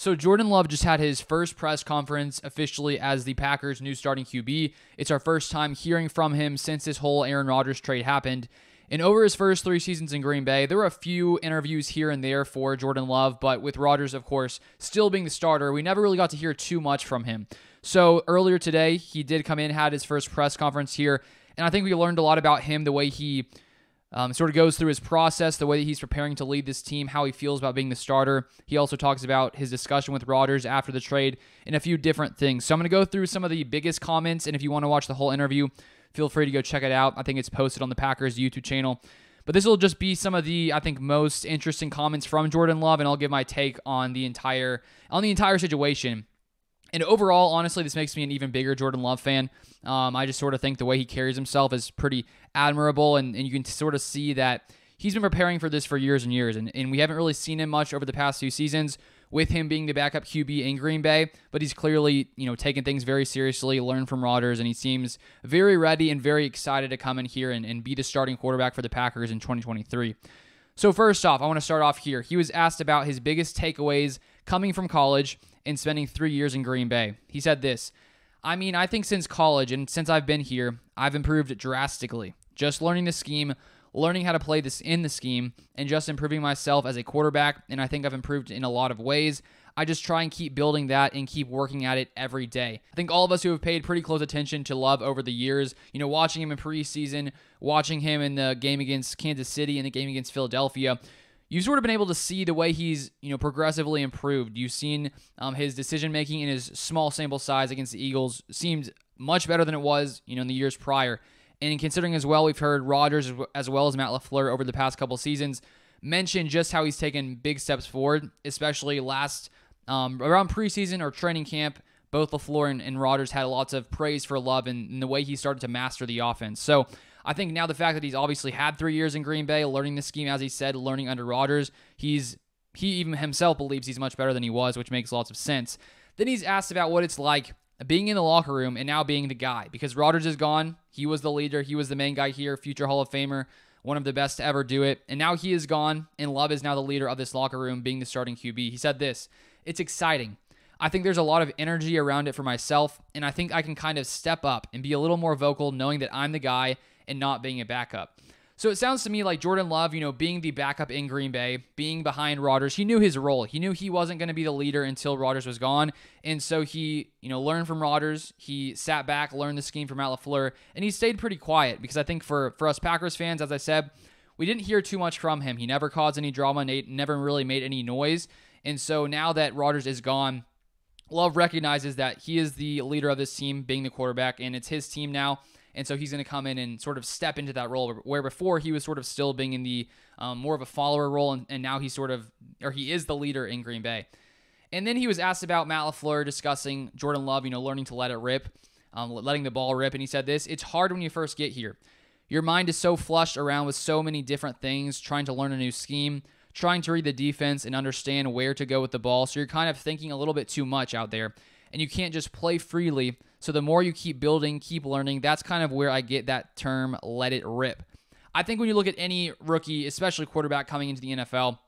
So Jordan Love just had his first press conference officially as the Packers' new starting QB. It's our first time hearing from him since this whole Aaron Rodgers trade happened. And over his first 3 seasons in Green Bay, there were a few interviews here and there for Jordan Love, but with Rodgers, of course, still being the starter, we never really got to hear too much from him. So earlier today, he did come in, had his first press conference here, and I think we learned a lot about him, the way he sort of goes through his process, the way that he's preparing to lead this team, how he feels about being the starter. He also talks about his discussion with Rodgers after the trade and a few different things. So I'm going to go through some of the biggest comments, and if you want to watch the whole interview, feel free to go check it out. I think it's posted on the Packers YouTube channel. But this will just be some of the, I think, most interesting comments from Jordan Love, and I'll give my take on the entire situation. And overall, honestly, this makes me an even bigger Jordan Love fan. I just sort of think the way he carries himself is pretty admirable, and you can sort of see that he's been preparing for this for years and years, and we haven't really seen him much over the past few seasons with him being the backup QB in Green Bay, but he's clearly, taking things very seriously, learned from Rodgers, and he seems very ready and very excited to come in here and be the starting quarterback for the Packers in 2023. So first off, I want to start off here. He was asked about his biggest takeaways coming from college and spending 3 years in Green Bay. He said this: I think since college and since I've been here, I've improved drastically. Just learning the scheme, learning how to play this in the scheme, and just improving myself as a quarterback, and I think I've improved in a lot of ways. I just try and keep building that and keep working at it every day. I think all of us who have paid pretty close attention to Love over the years, watching him in preseason, watching him in the game against Kansas City and the game against Philadelphia, you've sort of been able to see the way he's, progressively improved. You've seen his decision-making in his small sample size against the Eagles seemed much better than it was, in the years prior. And considering as well, we've heard Rodgers as well as Matt LaFleur over the past couple seasons mention just how he's taken big steps forward, especially around preseason or training camp. Both LaFleur and Rodgers had lots of praise for Love and the way he started to master the offense. So I think now the fact that he's obviously had 3 years in Green Bay, learning the scheme, as he said, learning under Rodgers, he even himself believes he's much better than he was, which makes lots of sense. Then he's asked about what it's like being in the locker room and now being the guy, because Rodgers is gone. He was the leader. He was the main guy here, future Hall of Famer, one of the best to ever do it. And now he is gone, and Love is now the leader of this locker room, being the starting QB. He said this: "It's exciting. I think there's a lot of energy around it for myself, and I think I can kind of step up and be a little more vocal knowing that I'm the guy and not being a backup." So it sounds to me like Jordan Love, being the backup in Green Bay, being behind Rodgers, he knew his role. He knew he wasn't going to be the leader until Rodgers was gone. And so he, learned from Rodgers. He sat back, learned the scheme from Matt LaFleur, and he stayed pretty quiet because I think for us Packers fans, as I said, we didn't hear too much from him. He never caused any drama, never really made any noise. And so now that Rodgers is gone, Love recognizes that he is the leader of this team, being the quarterback, and it's his team now. And so he's going to come in and sort of step into that role, where before he was sort of still being in the more of a follower role, and now he is the leader in Green Bay. And then he was asked about Matt LaFleur discussing Jordan Love, learning to let it rip, letting the ball rip. And he said this: "It's hard when you first get here. Your mind is so flushed around with so many different things, trying to learn a new scheme, trying to read the defense and understand where to go with the ball. So you're kind of thinking a little bit too much out there, and you can't just play freely. So the more you keep building, keep learning, that's kind of where I get that term, let it rip." I think when you look at any rookie, especially quarterback coming into the NFL,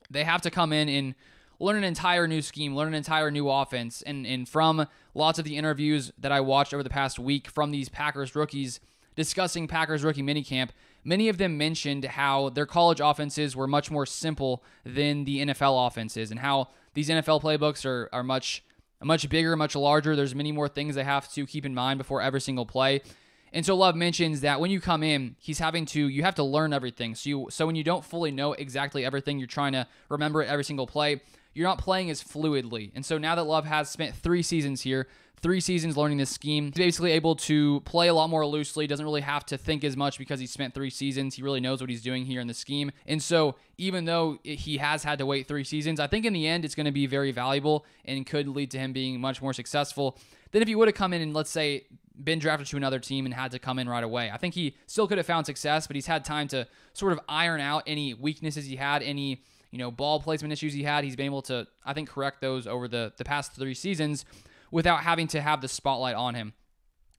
they have to come in and learn an entire new scheme, learn an entire new offense. And from lots of the interviews that I watched over the past week from these Packers rookies discussing Packers rookie minicamp, many of them mentioned how their college offenses were much more simple than the NFL offenses, and how these NFL playbooks are much bigger, much larger. There's many more things they have to keep in mind before every single play. And so Love mentions that when you come in, you have to learn everything. So when you don't fully know exactly everything, you're trying to remember it every single play, you're not playing as fluidly. And so now that Love has spent 3 seasons here, 3 seasons learning this scheme, he's basically able to play a lot more loosely, doesn't really have to think as much because he spent 3 seasons. He really knows what he's doing here in the scheme. And so even though he has had to wait 3 seasons, I think in the end it's going to be very valuable and could lead to him being much more successful than if he would have come in and, let's say, been drafted to another team and had to come in right away. I think he still could have found success, but he's had time to sort of iron out any weaknesses he had, any ball placement issues he had. He's been able to, I think, correct those over the past 3 seasons without having to have the spotlight on him.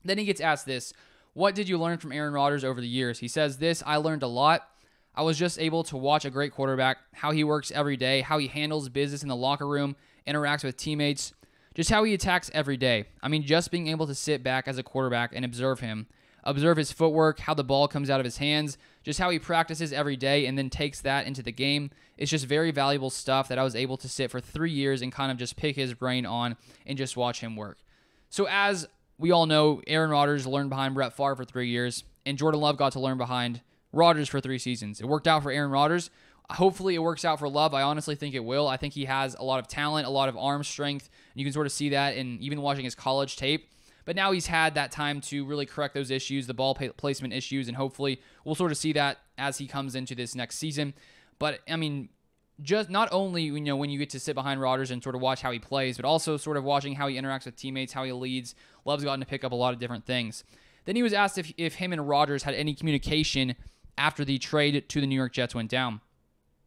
Then he gets asked this: "What did you learn from Aaron Rodgers over the years?" He says this: "I learned a lot. I was just able to watch a great quarterback, how he works every day, how he handles business in the locker room, interacts with teammates, just how he attacks every day. I mean, just being able to sit back as a quarterback and observe him, observe his footwork, how the ball comes out of his hands, just how he practices every day and then takes that into the game. It's just very valuable stuff that I was able to sit for 3 years and kind of just pick his brain on and just watch him work. So as we all know, Aaron Rodgers learned behind Brett Favre for 3 years, and Jordan Love got to learn behind Rodgers for 3 seasons. It worked out for Aaron Rodgers. Hopefully it works out for Love. I honestly think it will. I think he has a lot of talent, a lot of arm strength, and you can sort of see that in even watching his college tape. But now he's had that time to really correct those issues, the ball placement issues, and hopefully we'll sort of see that as he comes into this next season. But, I mean, just not only, when you get to sit behind Rodgers and sort of watch how he plays, but also sort of watching how he interacts with teammates, how he leads. Love's gotten to pick up a lot of different things. Then he was asked if him and Rodgers had any communication after the trade to the New York Jets went down.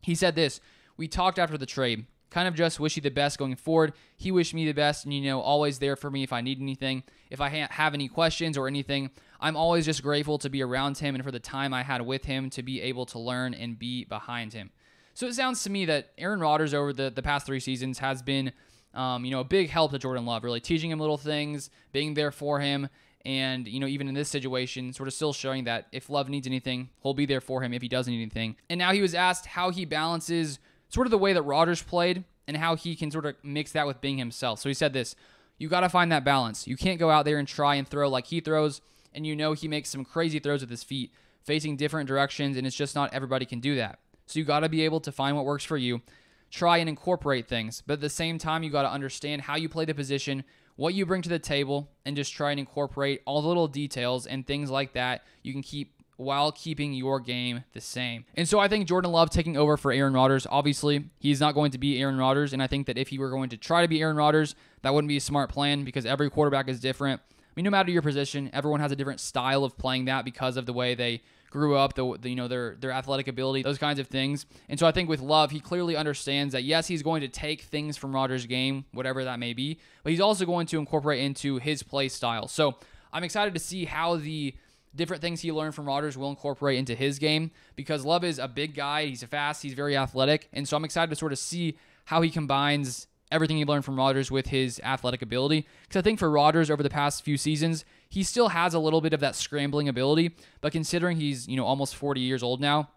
He said this: "We talked after the trade. Kind of just wish you the best going forward. He wished me the best and, always there for me if I need anything. If I have any questions or anything, I'm always just grateful to be around him and for the time I had with him to be able to learn and be behind him." So it sounds to me that Aaron Rodgers over the past 3 seasons has been, a big help to Jordan Love, really teaching him little things, being there for him, and, even in this situation, sort of still showing that if Love needs anything, he'll be there for him if he doesn't need anything. And now he was asked how he balances sort of the way that Rodgers played and how he can sort of mix that with being himself. So he said this: "You got to find that balance. You can't go out there and try and throw like he throws, and he makes some crazy throws with his feet, facing different directions, and it's just not everybody can do that. So you got to be able to find what works for you, try and incorporate things, but at the same time, you got to understand how you play the position, what you bring to the table, and just try and incorporate all the little details and things like that you can keep while keeping your game the same." And so I think Jordan Love taking over for Aaron Rodgers, obviously, he's not going to be Aaron Rodgers, and I think that if he were going to try to be Aaron Rodgers, that wouldn't be a smart plan because every quarterback is different. I mean, no matter your position, everyone has a different style of playing that because of the way they grew up, their athletic ability, those kinds of things. And so I think with Love, he clearly understands that, yes, he's going to take things from Rodgers' game, whatever that may be, but he's also going to incorporate into his play style. So I'm excited to see how the different things he learned from Rodgers will incorporate into his game because Love is a big guy. He's fast. He's very athletic. And so I'm excited to sort of see how he combines everything he learned from Rodgers with his athletic ability. Because I think for Rodgers over the past few seasons, he still has a little bit of that scrambling ability. But considering he's, almost 40 years old now,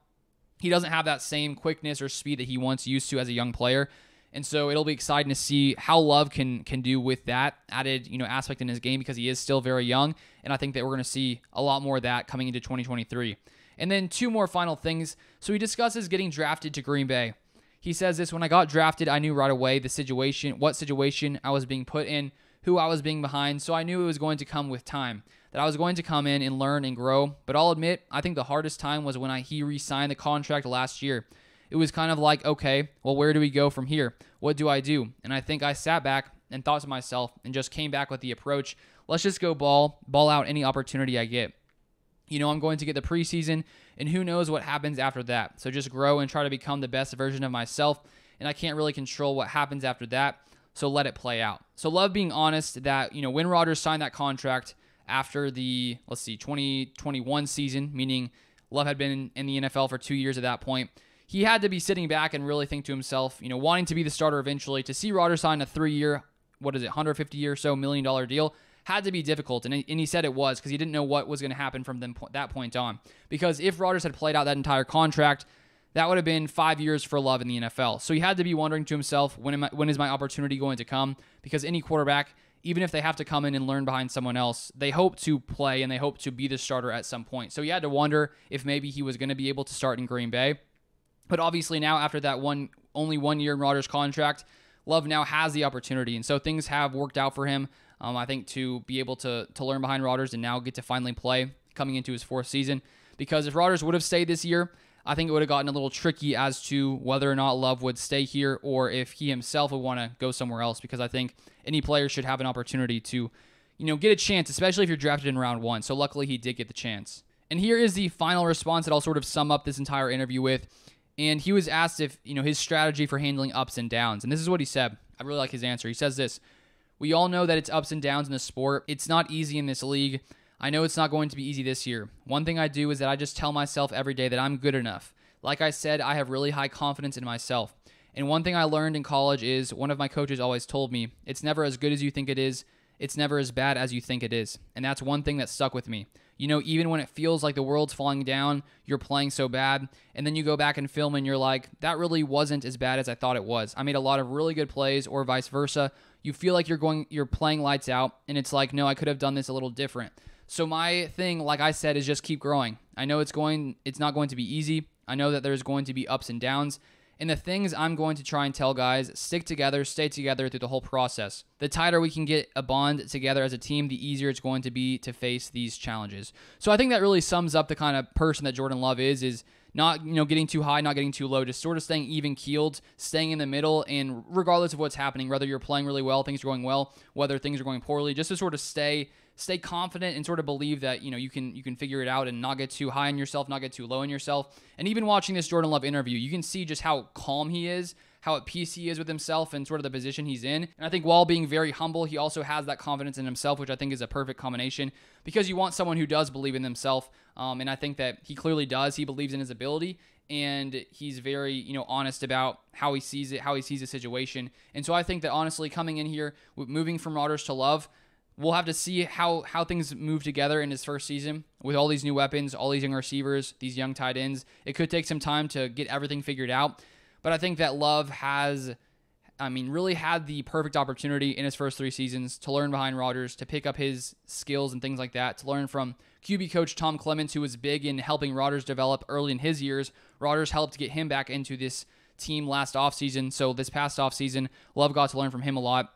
he doesn't have that same quickness or speed that he once used to as a young player. And so it'll be exciting to see how Love can do with that added, aspect in his game because he is still very young. And I think that we're going to see a lot more of that coming into 2023. And then 2 more final things. So he discusses getting drafted to Green Bay. He says this: "When I got drafted, I knew right away what situation I was being put in, who I was being behind, so I knew it was going to come with time, that I was going to come in and learn and grow. But I'll admit, I think the hardest time was when he re-signed the contract last year. It was kind of like, okay, well, where do we go from here? What do I do? And I think I sat back and thought to myself and just came back with the approach, let's just go ball out any opportunity I get. I'm going to get the preseason, and who knows what happens after that. So just grow and try to become the best version of myself, and I can't really control what happens after that, so let it play out." So Love being honest that, when Rodgers signed that contract after the, 2021 season, meaning Love had been in the NFL for 2 years at that point, he had to be sitting back and really think to himself, wanting to be the starter eventually, to see Rodgers sign a 3-year, $150 or so $1 million deal, had to be difficult. And he said it was because he didn't know what was going to happen from that point on. Because if Rodgers had played out that entire contract, that would have been 5 years for Love in the NFL. So he had to be wondering to himself, when is my opportunity going to come? Because any quarterback, even if they have to come in and learn behind someone else, they hope to play and they hope to be the starter at some point. So he had to wonder if maybe he was going to be able to start in Green Bay. But obviously now, after that only 1 year in Rodgers' contract, Love now has the opportunity. And so things have worked out for him, I think, to be able to learn behind Rodgers and now get to finally play coming into his 4th season. Because if Rodgers would have stayed this year, I think it would have gotten a little tricky as to whether or not Love would stay here or if he himself would want to go somewhere else. Because I think any player should have an opportunity to, get a chance, especially if you're drafted in round 1. So luckily he did get the chance. And here is the final response that I'll sort of sum up this entire interview with. And he was asked if, his strategy for handling ups and downs. And this is what he said. I really like his answer. He says this: "We all know that it's ups and downs in the sport. It's not easy in this league. I know it's not going to be easy this year. One thing I do is that I just tell myself every day that I'm good enough. Like I said, I have really high confidence in myself. And one thing I learned in college is one of my coaches always told me, it's never as good as you think it is. It's never as bad as you think it is. And that's one thing that stuck with me. You know, even when it feels like the world's falling down, you're playing so bad, and then you go back and film and you're like, that really wasn't as bad as I thought it was. I made a lot of really good plays, or vice versa. You feel like you're playing lights out, and it's like, no, I could have done this a little different. So my thing, like I said, is just keep growing. I know it's not going to be easy. I know that there's going to be ups and downs. And the things I'm going to try and tell guys, stick together, stay together through the whole process. The tighter we can get a bond together as a team, the easier it's going to be to face these challenges. So I think that really sums up the kind of person that Jordan Love is not, getting too high, not getting too low, just sort of staying even-keeled, staying in the middle, and regardless of what's happening, whether you're playing really well, things are going well, whether things are going poorly, just to sort of stay confident and sort of believe that, you can figure it out and not get too high on yourself, not get too low on yourself. And even watching this Jordan Love interview, you can see just how calm he is, how at peace he is with himself and sort of the position he's in. And I think while being very humble, he also has that confidence in himself, which I think is a perfect combination, because you want someone who does believe in themselves. And I think that he clearly does. He believes in his ability, and he's very, honest about how he sees it, how he sees the situation. And so I think that honestly, coming in here, moving from Rodgers to Love, we'll have to see how things move together in his first season with all these new weapons, all these young receivers, these young tight ends. It could take some time to get everything figured out. But I think that Love really had the perfect opportunity in his first 3 seasons to learn behind Rodgers, to pick up his skills and things like that, to learn from QB coach Tom Clements, who was big in helping Rodgers develop early in his years. Rodgers helped get him back into this team last offseason. So this past offseason, Love got to learn from him a lot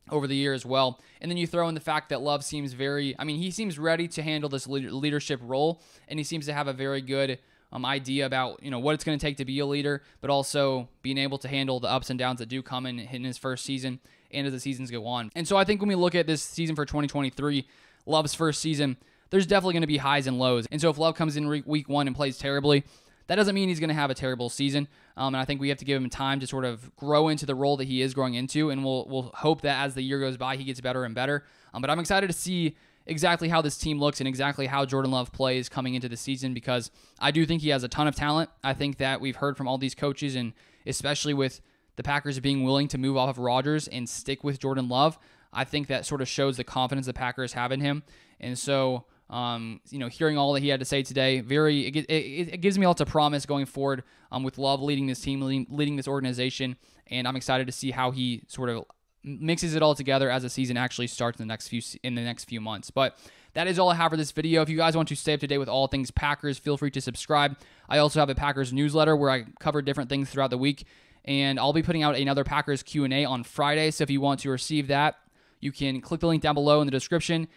over the year as well. And then you throw in the fact that Love seems he seems ready to handle this leadership role, and he seems to have a very good idea about, what it's going to take to be a leader, but also being able to handle the ups and downs that do come in his first season and as the seasons go on. And so I think when we look at this season for 2023, Love's first season, there's definitely going to be highs and lows. And so if Love comes in week 1 and plays terribly, that doesn't mean he's going to have a terrible season. And I think we have to give him time to sort of grow into the role that he is growing into. And we'll hope that as the year goes by, he gets better and better. But I'm excited to see exactly how this team looks and exactly how Jordan Love plays coming into the season, because I do think he has a ton of talent. I think that we've heard from all these coaches, and especially with the Packers being willing to move off of Rodgers and stick with Jordan Love, I think that sort of shows the confidence the Packers have in him. And so hearing all that he had to say today, it gives me lots of promise going forward with Love leading this team, leading this organization, and I'm excited to see how he sort of mixes it all together as the season actually starts in the next few months. But that is all I have for this video. If you guys want to stay up to date with all things Packers, feel free to subscribe. I also have a Packers newsletter where I cover different things throughout the week, and I'll be putting out another Packers Q&A on Friday. So if you want to receive that, you can click the link down below in the description.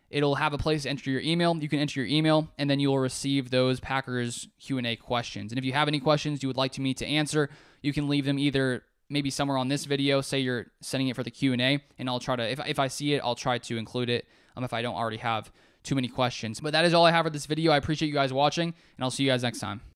It'll have a place to enter your email. You can enter your email, and then you will receive those Packers Q&A questions. And if you have any questions you would like me to answer, you can leave them either maybe somewhere on this video, say you're sending it for the Q&A, and I'll try to, if I see it, I'll try to include it if I don't already have too many questions. But that is all I have for this video. I appreciate you guys watching, and I'll see you guys next time.